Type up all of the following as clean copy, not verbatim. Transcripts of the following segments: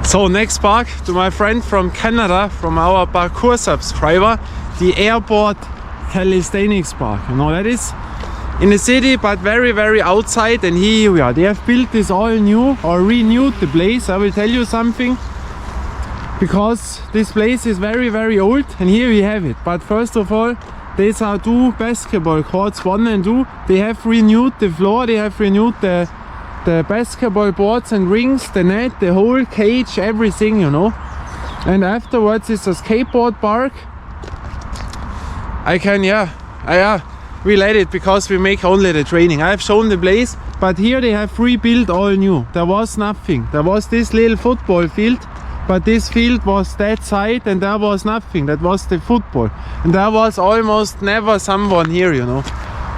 So next park to my friend from Canada, from our parkour subscriber, the airport Calisthenics park. You know, that is in the city but very outside, and here we are. They have built this all new or renewed the place. I will tell you something, because this place is very old, and here we have it. But first of all, these are two basketball courts, 1 and 2. They have renewed the floor, they have renewed the basketball boards and rings, the net, the whole cage, everything, you know. And afterwards it's a skateboard park. I can relate it because we make only the training. I have shown the place, but here they have rebuilt all new. There was nothing. There was this little football field, but this field was that side and there was nothing. That was the football. And there was almost never someone here, you know.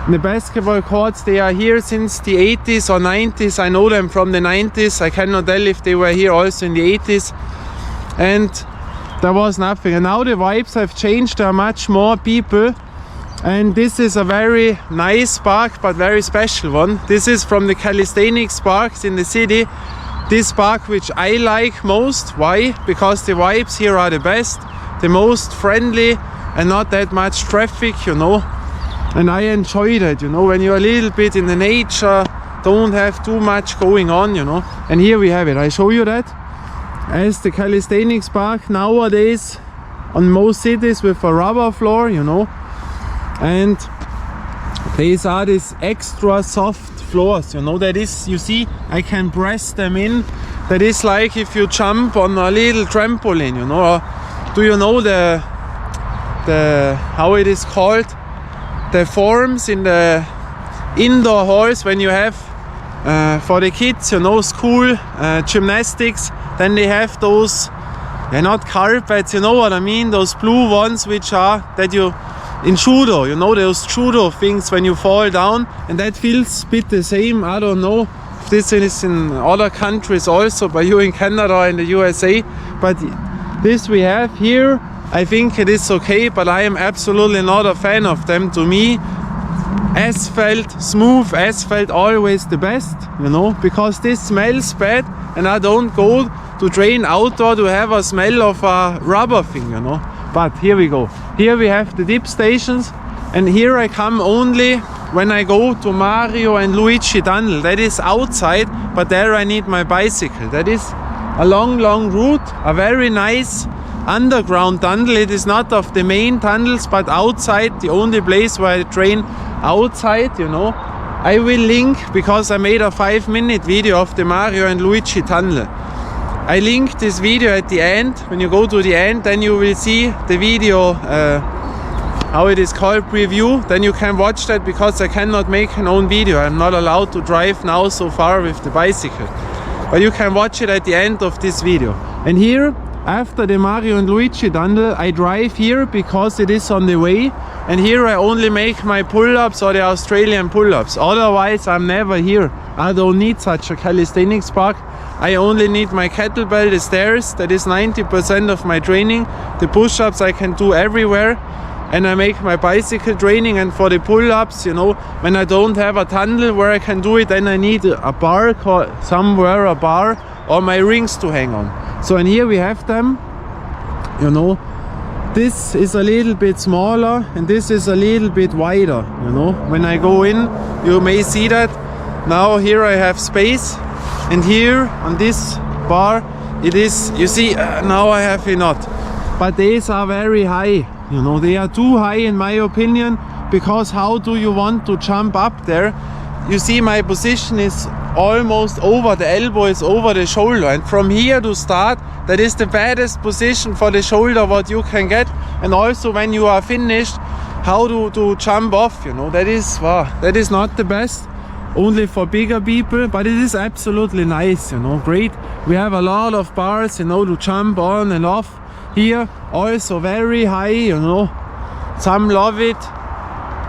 The basketball courts, they are here since the 80s or 90s. I know them from the 90s. I cannot tell if they were here also in the 80s. And there was nothing. And now the vibes have changed. There are much more people. And this is a very nice park, but very special one. This is from the Calisthenics parks in the city. This park which I like most. Why? Because the vibes here are the best, the most friendly, and not that much traffic, you know. And I enjoy that, you know, when you're a little bit in the nature, don't have too much going on, you know. And here we have it. I show you that as the Calisthenics park nowadays on most cities with a rubber floor, you know. And these are these extra soft floors, you know. That is, you see, I can press them in. That is like if you jump on a little trampoline, you know. Or do you know the how it is called? The forms in the indoor halls when you have for the kids, you know, school gymnastics. Then they have those, they're not carpets, you know what I mean, those blue ones which are that you in judo, you know, those judo things when you fall down, and that feels a bit the same. I don't know if this is in other countries also, but you in Canada or in the USA, but this we have here. I think it is okay, but I am absolutely not a fan of them. To me, asphalt, smooth asphalt, always the best, you know, because this smells bad, and I don't go to train outdoor to have a smell of a rubber thing, you know. But here we go. Here we have the dip stations, and here I come only when I go to Mario and Luigi tunnel. That is outside, but there I need my bicycle. That is a long route, a very nice underground tunnel. It is not of the main tunnels, but outside, the only place where I train outside, you know. I will link, because I made a 5-minute video of the Mario and Luigi tunnel. I link this video at the end. When you go to the end, then you will see the video, how it is called, preview. Then you can watch that, because I cannot make an own video. I'm not allowed to drive now so far with the bicycle. But you can watch it at the end of this video. And here, after the Mario and Luigi tunnel, I drive here because it is on the way, and here I only make my pull-ups or the Australian pull-ups. Otherwise I'm never here. I don't need such a calisthenics park. I only need my kettlebell, the stairs, that is 90% of my training. The push-ups I can do everywhere, and I make my bicycle training. And for the pull-ups, you know, when I don't have a tunnel where I can do it, then I need a bar, somewhere a bar, or my rings to hang on. So, and here we have them, you know. This is a little bit smaller and this is a little bit wider, you know. When I go in, you may see that. Now here I have space, and here on this bar it is, you see, now I have enough. But these are very high, you know. They are too high in my opinion, because how do you want to jump up there? You see, my position is almost over, the elbow is over the shoulder, and from here to start, that is the baddest position for the shoulder what you can get. And also when you are finished, how to jump off, you know, that is not the best, only for bigger people, but it is absolutely nice, you know, great. We have a lot of bars, you know, to jump on and off. Here also very high, you know, some love it.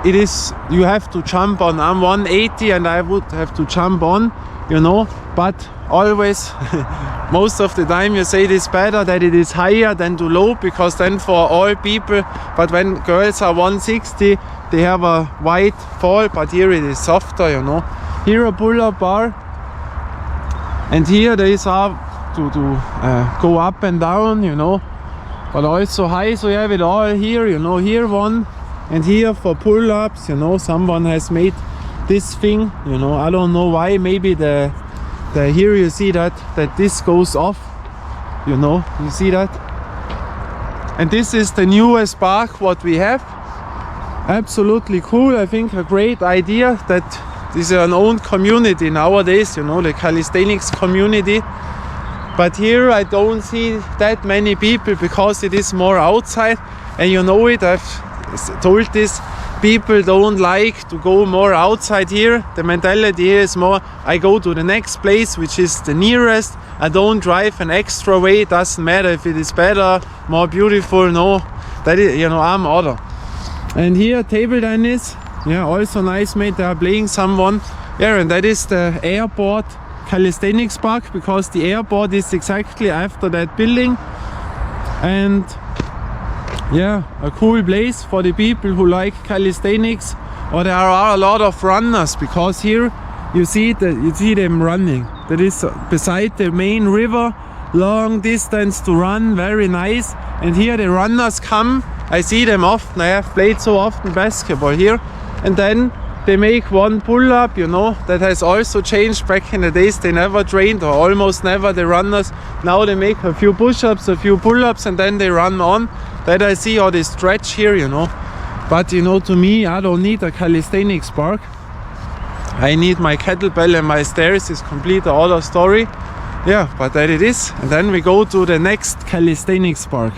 It is, you have to jump on. I'm 180 and I would have to jump on, you know, but always most of the time you say it is better that it is higher than too low, because then for all people, but when girls are 160 they have a wide fall, but here it is softer, you know. Here a pull-up bar, and here these are to go up and down, you know, but also high. So you have it all here, you know, here one and here for pull-ups, you know. Someone has made this thing, you know, I don't know why. Maybe the here you see that this goes off, you know, you see that. And this is the newest park what we have. Absolutely cool. I think a great idea that this is an own community nowadays, you know, the calisthenics community. But here I don't see that many people because it is more outside, and you know it, I've told this, people don't like to go more outside here. The mentality here is more, I go to the next place which is the nearest. I don't drive an extra way. It doesn't matter if it is better, more beautiful, no, that is, you know, I'm other. And here table tennis, yeah, also nice mate. They are playing someone. Yeah, and that is the airport calisthenics park, because the airport is exactly after that building. And yeah, a cool place for the people who like calisthenics, or there are a lot of runners, because here you see them running. That is beside the main river, long distance to run, very nice. And here the runners come. I see them often. I have played so often basketball here. And then they make one pull-up, you know. That has also changed. Back in the days they never trained, or almost never, the runners. Now they make a few push-ups, a few pull-ups, and then they run on. That I see, or they stretch here, you know. But you know, to me, I don't need a calisthenics park. I need my kettlebell and my stairs. Is complete other story. Yeah, but that it is. And then we go to the next calisthenics park.